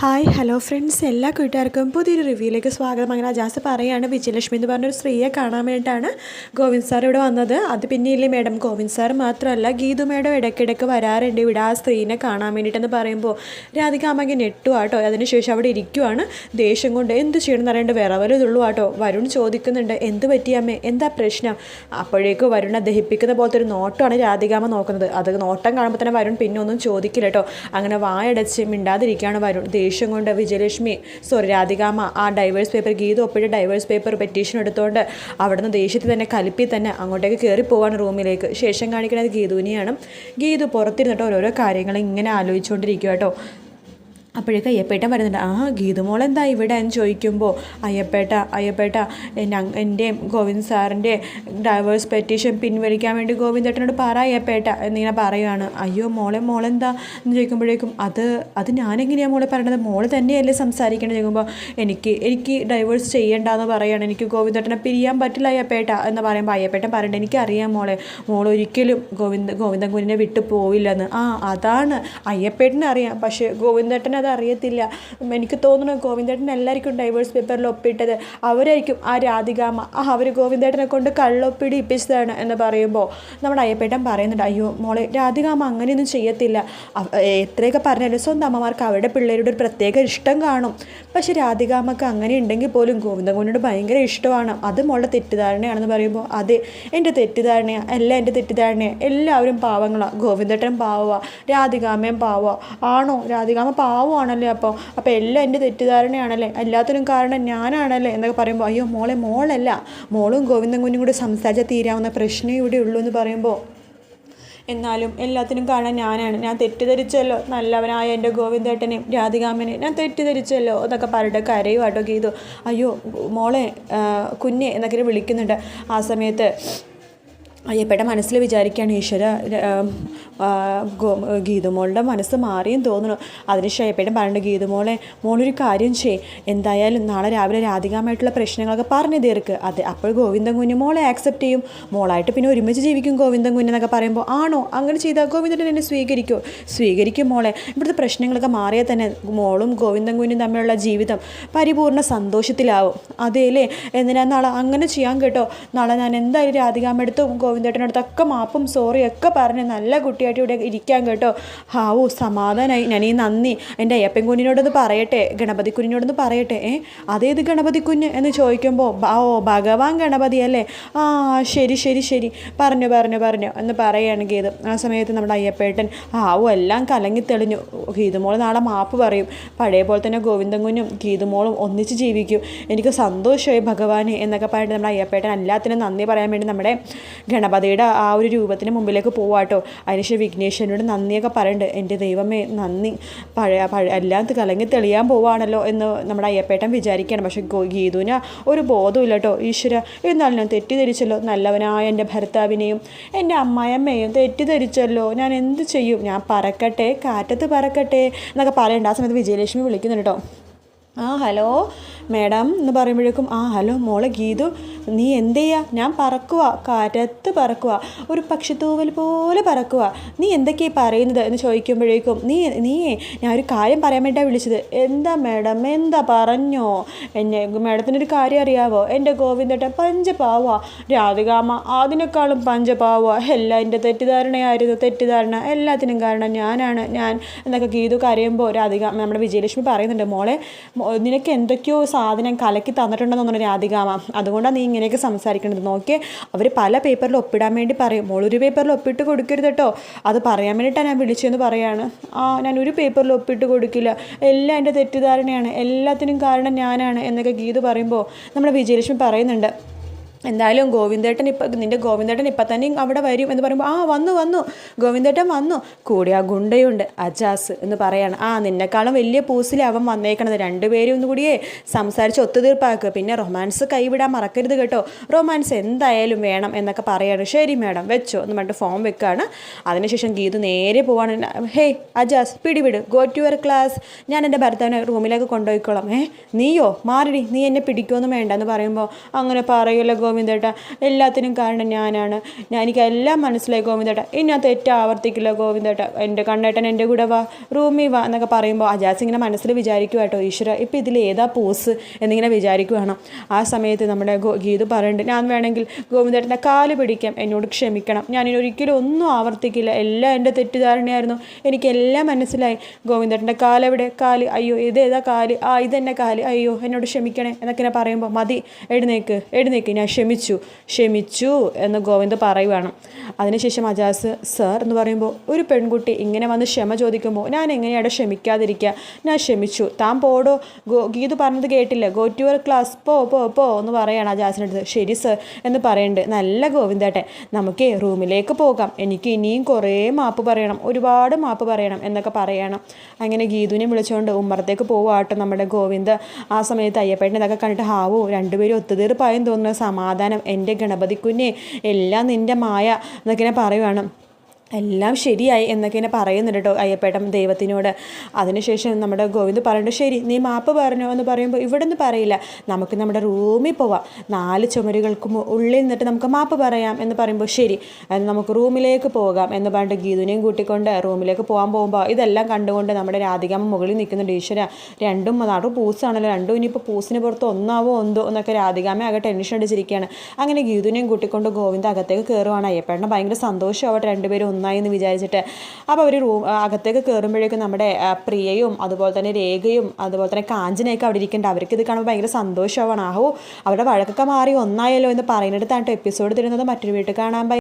Hi hello friends, എല്ലാ കൂട്ടുകാർക്കും പുതിയൊരു റിവ്യൂയിലേക്ക് സ്വാഗതം. അങ്ങനെ അജാസ് പറയുകയാണ് വിജയലക്ഷ്മി എന്ന് പറഞ്ഞൊരു സ്ത്രീയെ കാണാൻ വേണ്ടിയിട്ടാണ് ഗോവിന്ദ് സാർ ഇവിടെ വന്നത്. അത് പിന്നെയില്ലേ മേഡം, ഗോവിന്ദ് സാർ മാത്രമല്ല ഗീതു മേഡം ഇടയ്ക്കിടയ്ക്ക് വരാറുണ്ട് ഇവിടെ ആ സ്ത്രീനെ കാണാൻ വേണ്ടിയിട്ടെന്ന് പറയുമ്പോൾ രാധിക അമ്മയ്ക്ക് നെട്ടുവാട്ടോ. അതിനുശേഷം അവിടെ ഇരിക്കുവാണ്. ദേഷ്യം കൊണ്ട് എന്ത് ചെയ്യണമെന്ന് അറിയേണ്ട വിറവലും ഇതുള്ളൂ ആട്ടോ. വരുൺ ചോദിക്കുന്നുണ്ട്, എന്ത് പറ്റിയമ്മേ, എന്താ പ്രശ്നം? അപ്പോഴേക്കും വരുണെ ദഹിപ്പിക്കുന്ന പോലത്തെ ഒരു നോട്ടമാണ് രാധികാമ്മ നോക്കുന്നത്. അത് നോട്ടം കാണുമ്പോൾ തന്നെ വരുൺ പിന്നെ ഒന്നും ചോദിക്കില്ല കേട്ടോ. അങ്ങനെ വായടച്ച് മിണ്ടാതിരിക്കുകയാണ് വരുൺ. ദേഷ്യം കൊണ്ട് രാധികാമ്മ ആ ഡൈവേഴ്സ് പേപ്പർ, ഗീത ഒപ്പിട്ട് ഡൈവേഴ്സ് പേപ്പർ പെറ്റീഷൻ എടുത്തുകൊണ്ട് അവിടുന്ന് ദേഷ്യത്തിൽ തന്നെ കലിപ്പി തന്നെ അങ്ങോട്ടേക്ക് കയറി പോവാണ് റൂമിലേക്ക്. ശേഷം കാണിക്കുന്നത് ഗീതുവിനെയാണ്. ഗീതു പുറത്തിരുന്നിട്ട് ഓരോരോ കാര്യങ്ങൾ ഇങ്ങനെ ആലോചിച്ചുകൊണ്ടിരിക്കുക കേട്ടോ. അപ്പോഴേക്ക് അയ്യപ്പേട്ടൻ വരുന്നുണ്ട്. ഗീതുമോൾ എന്താ ഇവിടെ എന്ന് ചോദിക്കുമ്പോൾ അയ്യപ്പേട്ട എൻ്റെയും ഗോവിന്ദ് സാറിൻ്റെ ഡൈവേഴ്സ് പെറ്റീഷൻ പിൻവലിക്കാൻ വേണ്ടി ഗോവിന്ദേട്ടനോട് പറ അയ്യപ്പേട്ട എന്നിങ്ങനെ പറയുകയാണ്. അയ്യോ മോളെന്താ എന്ന് ചോദിക്കുമ്പോഴേക്കും അത് ഞാനെങ്ങനെയാണ് മോളെ പറയണത്, മോൾ തന്നെയല്ലേ സംസാരിക്കണം ചോദിക്കുമ്പോൾ എനിക്ക് ഡൈവേഴ്സ് ചെയ്യേണ്ടെന്ന് പറയുകയാണ്. എനിക്ക് ഗോവിന്ദേട്ടനെ പിരിയാൻ പറ്റില്ല അയ്യപ്പേട്ട എന്ന് പറയുമ്പോൾ അയ്യപ്പേട്ടൻ പറയണ്ട, എനിക്കറിയാം മോൾ ഒരിക്കലും ഗോവിന്ദൻ കുഞ്ഞിനെ വിട്ടു പോവില്ലെന്ന്. അതാണ് അയ്യപ്പേട്ടനെ അറിയാം, പക്ഷേ ഗോവിന്ദേട്ടൻ അത് അറിയത്തില്ല. എനിക്ക് തോന്നുന്നു ഗോവിന്ദേട്ടൻ എല്ലാവർക്കും ഡൈവേഴ്സ് പേപ്പറിൽ ഒപ്പിട്ടത് അവരായിരിക്കും. ആ രാധികാമ്മ അവർ ഗോവിന്ദേട്ടനെ കൊണ്ട് കള്ളൊപ്പിടി ഇപ്പിച്ചതാണ് എന്ന് പറയുമ്പോൾ നമ്മുടെ അയ്യപ്പേട്ടൻ പറയുന്നുണ്ട്, അയ്യോ മോളെ, രാധികാമ്മ അങ്ങനെയൊന്നും ചെയ്യത്തില്ല. എത്രയൊക്കെ പറഞ്ഞാലും സ്വന്തം അമ്മമാർക്ക് അവരുടെ പിള്ളേരുടെ ഒരു പ്രത്യേക ഇഷ്ടം കാണും. പക്ഷേ രാധികാമ്മക്ക് അങ്ങനെ ഉണ്ടെങ്കിൽ പോലും ഗോവിന്ദൻകുഞ്ഞിനോട് ഭയങ്കര ഇഷ്ടമാണ്. അത് മോളുടെ തെറ്റിദ്ധാരണയാണെന്ന് പറയുമ്പോൾ അതെ, എൻ്റെ തെറ്റിദ്ധാരണയാണ്, എല്ലാം എൻ്റെ തെറ്റിദ്ധാരണയാണ്. എല്ലാവരും പാവങ്ങളാണ്. ഗോവിന്ദേട്ടൻ പാവമാണ്, രാധികാമ്മയും പാവമാണ്. ആണോ? രാധികാമ്മ പാവമാണല്ലേ? അപ്പോൾ എല്ലാം എൻ്റെ തെറ്റിദ്ധാരണയാണല്ലേ? എല്ലാത്തിനും കാരണം ഞാനാണല്ലേ എന്നൊക്കെ പറയുമ്പോൾ അയ്യോ മോളല്ല, മോളും ഗോവിന്ദൻ കുഞ്ഞും കൂടി സംസാരിച്ചാൽ തീരാവുന്ന പ്രശ്നം ഇവിടെ ഉള്ളൂ എന്ന് പറയുമ്പോൾ എന്നാലും എല്ലാത്തിനും കാണാൻ ഞാനാണ്. ഞാൻ തെറ്റിദ്ധരിച്ചല്ലോ നല്ലവനായ എൻ്റെ ഗോവിന്ദേട്ടനെയും രാധികാമ്മനെയും ഞാൻ തെറ്റിദ്ധരിച്ചല്ലോ എന്നൊക്കെ പറഞ്ഞിട്ട് കരയുവാട്ടോ ഗീതു. അയ്യോ മോളെ, കുഞ്ഞെ എന്നൊക്കെ വിളിക്കുന്നുണ്ട്. ആ സമയത്ത് അയ്യപ്പേട്ട മനസ്സിൽ വിചാരിക്കുകയാണ്, ഈശ്വര ഗീതുമോളുടെ മനസ്സ് മാറിയും തോന്നുന്നു. അതിനുശേഷം അയ്യപ്പേട്ടൻ പറഞ്ഞിട്ട്, മോളൊരു കാര്യം എന്തായാലും നാളെ രാവിലെ രാധികാമായിട്ടുള്ള പ്രശ്നങ്ങളൊക്കെ പറഞ്ഞു തീർക്ക്. അതെ, അപ്പോൾ ഗോവിന്ദൻ കുഞ്ഞ് മോളെ ആക്സെപ്റ്റ് ചെയ്യും, മോളായിട്ട് പിന്നെ ഒരുമിച്ച് ജീവിക്കും ഗോവിന്ദൻ കുഞ്ഞെന്നൊക്കെ പറയുമ്പോൾ ആണോ? അങ്ങനെ ചെയ്താൽ ഗോവിന്ദൻ എന്നെ സ്വീകരിക്കും മോളെ. ഇവിടുത്തെ പ്രശ്നങ്ങളൊക്കെ മാറിയാൽ തന്നെ മോളും ഗോവിന്ദൻ കുഞ്ഞും തമ്മിലുള്ള ജീവിതം പരിപൂർണ്ണ സന്തോഷത്തിലാവും. അതേലേ, എന്തിനാ നാളെ അങ്ങനെ ചെയ്യാൻ കേട്ടോ. നാളെ ഞാൻ എന്തായാലും രാധികാമ്മടുത്തും ഗോവിന്ദേട്ടനടുത്തൊക്കെ മാപ്പും സോറിയൊക്കെ പറഞ്ഞ് നല്ല കുട്ടിയായിട്ട് ഇവിടെ ഇരിക്കാൻ കേട്ടോ. സമാധാനമായി. ഞാൻ ഈ നന്ദി എൻ്റെ അയ്യപ്പൻ കുഞ്ഞിനോടൊന്ന് പറയട്ടെ, ഗണപതി കുഞ്ഞിനോടൊന്ന് പറയട്ടെ. അതേത് ഗണപതി കുഞ്ഞ് എന്ന് ചോദിക്കുമ്പോൾ ഭഗവാൻ ഗണപതി അല്ലേ? ശരി പറഞ്ഞു എന്ന് പറയുകയാണ് ഗീതു. ആ സമയത്ത് നമ്മുടെ അയ്യപ്പേട്ടൻ എല്ലാം കലങ്ങി തെളിഞ്ഞു. ഗീതുമോൾ നാളെ മാപ്പ് പറയും. പഴയ പോലെ തന്നെ ഗോവിന്ദൻ കുഞ്ഞും ഗീതുമോളും ഒന്നിച്ച് ജീവിക്കും. എനിക്ക് സന്തോഷമായി ഭഗവാനെ എന്നൊക്കെ പറഞ്ഞിട്ട് നമ്മുടെ അയ്യപ്പേട്ടൻ എല്ലാത്തിനും നന്ദി പറയാൻ വേണ്ടി നമ്മുടെ ഗണപതിയുടെ ആ ഒരു രൂപത്തിന് മുമ്പിലേക്ക് പോവാട്ടോ. അതിനുശേഷം വിഘ്നേശ്വരനോട് നന്ദിയൊക്കെ പറയുന്നുണ്ട്. എൻ്റെ ദൈവമേ നന്ദി, പഴയ എല്ലാം കലങ്ങി തെളിയാൻ പോവാണല്ലോ എന്ന് നമ്മുടെ അയ്യപ്പേട്ടൻ വിചാരിക്കുകയാണ്. പക്ഷേ ഗീതുവിന് ഒരു ബോധമില്ല കേട്ടോ. ഈശ്വര, എന്നാലും ഞാൻ തെറ്റിദ്ധരിച്ചല്ലോ, നല്ലവനായ എൻ്റെ ഭർത്താവിനെയും എൻ്റെ അമ്മായിയമ്മയെയും തെറ്റിദ്ധരിച്ചല്ലോ. ഞാൻ എന്ത് ചെയ്യും? ഞാൻ പറക്കട്ടെ, കാറ്റത്ത് പറക്കട്ടെ എന്നൊക്കെ പറയണ്ട. ആ സമയത്ത് വിജയലക്ഷ്മി വിളിക്കുന്നുണ്ട് കേട്ടോ. ഹലോ മേഡം എന്ന് പറയുമ്പോഴേക്കും ഹലോ മോളെ ഗീതു, നീ എന്ത് ചെയ്യുക? ഞാൻ പറക്കുക, കാറ്റത്ത് പറക്കുക, ഒരു പക്ഷിത്തൂവൽ പോലെ പറക്കുക. നീ എന്തൊക്കെയാണ് പറയുന്നത് എന്ന് ചോദിക്കുമ്പോഴേക്കും നീയേ ഞാൻ ഒരു കാര്യം പറയാൻ വേണ്ടിയാണ് വിളിച്ചത്. എന്താ മേഡം, എന്താ പറഞ്ഞോ? മേഡത്തിനൊരു കാര്യം അറിയാവോ? എൻ്റെ ഗോവിന്ദേട്ടൻ പഞ്ചപാവ, രാധികാമ്മ അതിനേക്കാളും പഞ്ചപാവ. എല്ലാം എൻ്റെ തെറ്റിദ്ധാരണ, എല്ലാത്തിനും കാരണം ഞാൻ എന്നൊക്കെ ഗീതു കരയുമ്പോൾ നമ്മുടെ വിജയലക്ഷ്മി പറയുന്നുണ്ട്, മോളെ നിനക്ക് എന്തൊക്കെയോ സാധനം കലക്കി തന്നിട്ടുണ്ടെന്ന് തോന്നുന്നു രാധികാമ്മ, അതുകൊണ്ടാണ് നീ ഇങ്ങനെയൊക്കെ സംസാരിക്കുന്നത്. നോക്കിയേ, അവർ പല പേപ്പറിൽ ഒപ്പിടാൻ വേണ്ടി പറയും. മോളൊരു പേപ്പറിൽ ഒപ്പിട്ട് കൊടുക്കരുത് കേട്ടോ, അത് പറയാൻ വേണ്ടിയിട്ടാണ് ഞാൻ വിളിച്ചതെന്ന് പറയാണ്. ഞാൻ ഒരു പേപ്പറിൽ ഒപ്പിട്ട് കൊടുക്കില്ല, എല്ലാം എൻ്റെ തെറ്റിദ്ധാരണയാണ്, എല്ലാത്തിനും കാരണം ഞാനാണ് എന്നൊക്കെ ഗീതു പറയുമ്പോൾ നമ്മുടെ വിജയലക്ഷ്മി പറയുന്നുണ്ട്, എന്തായാലും നിൻ്റെ ഗോവിന്ദേട്ടൻ ഇപ്പം തന്നെ അവിടെ വരും എന്ന് പറയുമ്പോൾ വന്നു ഗോവിന്ദേട്ടൻ വന്നു. കൂടെ ആ ഗുണ്ടയുണ്ട് അജാസ് എന്ന് പറയാണ്. നിന്നെക്കാളും വലിയ പൂസിൽ അവൻ വന്നേക്കണത്. രണ്ടുപേരും ഒന്നുകൂടിയേ സംസാരിച്ച് ഒത്തുതീർപ്പാക്കുക, പിന്നെ റൊമാൻസ് കൈവിടാൻ മറക്കരുത് കേട്ടോ, റൊമാൻസ് എന്തായാലും വേണം എന്നൊക്കെ പറയാണ്. ശരി മാഡം വെച്ചോ എന്ന് പറഞ്ഞിട്ട് ഫോം വെക്കുകയാണ്. അതിനുശേഷം ഗീതു നേരെ പോവാണ്. ഹേയ് അജാസ്, പിടിവിട്, ഗോ ടു യുവർ ക്ലാസ്, ഞാൻ എൻ്റെ ഭർത്താവിനെ റൂമിലേക്ക് കൊണ്ടുപോയിക്കോളാം. നീയോ മാറിടി, നീ എന്നെ പിടിക്കുമെന്ന് വേണ്ട എന്ന് പറയുമ്പോൾ അങ്ങനെ പറയല്ലോ ഗോവിന്ദേട്ട, എല്ലാത്തിനും കാരണം ഞാനാണ്. എനിക്ക് എല്ലാം മനസ്സിലായി ഗോവിന്ദേട്ട, ഇനി ഞാൻ തെറ്റ് ആവർത്തിക്കില്ല ഗോവിന്ദേട്ട, എൻ്റെ കണ്ണേട്ടൻ എൻ്റെ കൂടെ വാ, റൂമിൽ വാ എന്നൊക്കെ പറയുമ്പോൾ അജാസ് ഇങ്ങനെ മനസ്സിൽ വിചാരിക്കുക കേട്ടോ, ഈശ്വര ഇപ്പം ഇതിൽ ഏതാ പോസ് എന്നിങ്ങനെ വിചാരിക്കുകയാണ്. ആ സമയത്ത് നമ്മുടെ ഗീതു പറയുന്നുണ്ട്, ഞാൻ വേണമെങ്കിൽ ഗോവിന്ദേട്ടൻ്റെ കാല് പിടിക്കാം, എന്നോട് ക്ഷമിക്കണം, ഞാനിനി ഒരിക്കലും ഒന്നും ആവർത്തിക്കില്ല, എല്ലാം എൻ്റെ തെറ്റിദ്ധാരണയായിരുന്നു, എനിക്കെല്ലാം മനസ്സിലായി. ഗോവിന്ദേട്ടൻ്റെ കാലെവിടെ, കാല്, അയ്യോ ഇതേതാ കാല്, ഇതെന്നെ കാല്, അയ്യോ എന്നോട് ക്ഷമിക്കണേ എന്നൊക്കെ പറയുമ്പോൾ മതി, എഴുന്നേക്ക് ഞാൻ ക്ഷമിച്ചു എന്ന് ഗോവിന്ദ് പറയുവാണ്. അതിനുശേഷം അജാസ് സാർ എന്ന് പറയുമ്പോൾ, ഒരു പെൺകുട്ടി ഇങ്ങനെ വന്ന് ക്ഷമ ചോദിക്കുമ്പോൾ ഞാൻ എങ്ങനെയാണ് ക്ഷമിക്കാതിരിക്കുക, ഞാൻ ക്ഷമിച്ചു, താൻ പോടോ, ഗീതു പറഞ്ഞത് കേട്ടില്ല, ഗോ ടു യുവർ ക്ലാസ്, പോ എന്ന് പറയാണ് അജാസിൻ്റെ അടുത്ത്. ശരി സർ എന്ന് പറയുന്നുണ്ട്. നല്ല ഗോവിന്ദേട്ടൻ, നമുക്ക് റൂമിലേക്ക് പോകാം, എനിക്ക് ഇനിയും കുറേ മാപ്പ് പറയണം, ഒരുപാട് മാപ്പ് പറയണം എന്നൊക്കെ പറയണം. അങ്ങനെ ഗീതുവിനെ വിളിച്ചുകൊണ്ട് ഉമ്മറത്തേക്ക് പോവാട്ടോ നമ്മുടെ ഗോവിന്ദ്. ആ സമയത്ത് അയ്യപ്പേട്ടൻ ഇതൊക്കെ കണ്ടിട്ട്, രണ്ടുപേരും ഒത്തുതീർപ്പായെന്ന് തോന്നുന്ന സമാധാനം, എൻ്റെ ഗണപതി കുഞ്ഞെ എല്ലാം നിൻ്റെ മായ എന്നൊക്കെ പറയുവാണ്. എല്ലാം ശരിയായി എന്നൊക്കെ ഇങ്ങനെ പറയുന്നുണ്ട് കേട്ടോ അയ്യപ്പേട്ടൻ ദൈവത്തിനോട്. അതിനുശേഷം നമ്മുടെ ഗോവിന്ദ് പറയുന്നുണ്ട്, ശരി നീ മാപ്പ് പറഞ്ഞോ എന്ന് പറയുമ്പോൾ, ഇവിടെ നിന്ന് പറയില്ല, നമുക്ക് നമ്മുടെ റൂമിൽ പോവാം, 4 ചുമരുകൾക്കും ഉള്ളിൽ നിന്നിട്ട് നമുക്ക് മാപ്പ് പറയാം എന്ന് പറയുമ്പോൾ, ശരി നമുക്ക് റൂമിലേക്ക് പോകാം എന്ന് പറഞ്ഞിട്ട് ഗീതുവിനെയും കൂട്ടിക്കൊണ്ട് റൂമിലേക്ക് പോകുമ്പോൾ ഇതെല്ലാം കണ്ടുകൊണ്ട് നമ്മുടെ രാധികാമ്മ മുകളിൽ നിൽക്കുന്നുണ്ട്. ഈശ്വര, രണ്ടും നാട്ടും പൂസാണല്ലോ, രണ്ടും ഇനിയിപ്പോൾ പൂസിന് പുറത്ത് ഒന്നാവോ എന്തോ എന്നൊക്കെ രാധികാമ്മ ആകെ ടെൻഷൻ അടിച്ചിരിക്കുകയാണ്. അങ്ങനെ ഗീതുവിനെയും കൂട്ടിക്കൊണ്ട് ഗോവിന്ദ് അകത്തേക്ക് കയറുവാണ്. അയ്യപ്പേട്ടന് ഭയങ്കര സന്തോഷമാവട്ടെ രണ്ടുപേരും ഒന്നായി എന്ന് വിചാരിച്ചിട്ട്. അപ്പോൾ അവർ അകത്തേക്ക് കയറുമ്പോഴേക്കും നമ്മുടെ പ്രിയയും അതുപോലെ തന്നെ രേഖയും അതുപോലെ തന്നെ കാഞ്ചനയൊക്കെ അവിടെ ഇരിക്കേണ്ട. അവർക്ക് ഇത് കാണുമ്പോൾ ഭയങ്കര സന്തോഷമാണ്. അവരുടെ വഴക്കൊക്കെ മാറി ഒന്നായല്ലോ എന്ന് പറയുന്നിടത്താണ് എപ്പിസോഡ് തരുന്നത്. മറ്റൊരു വീട്ടിൽ കാണാൻ.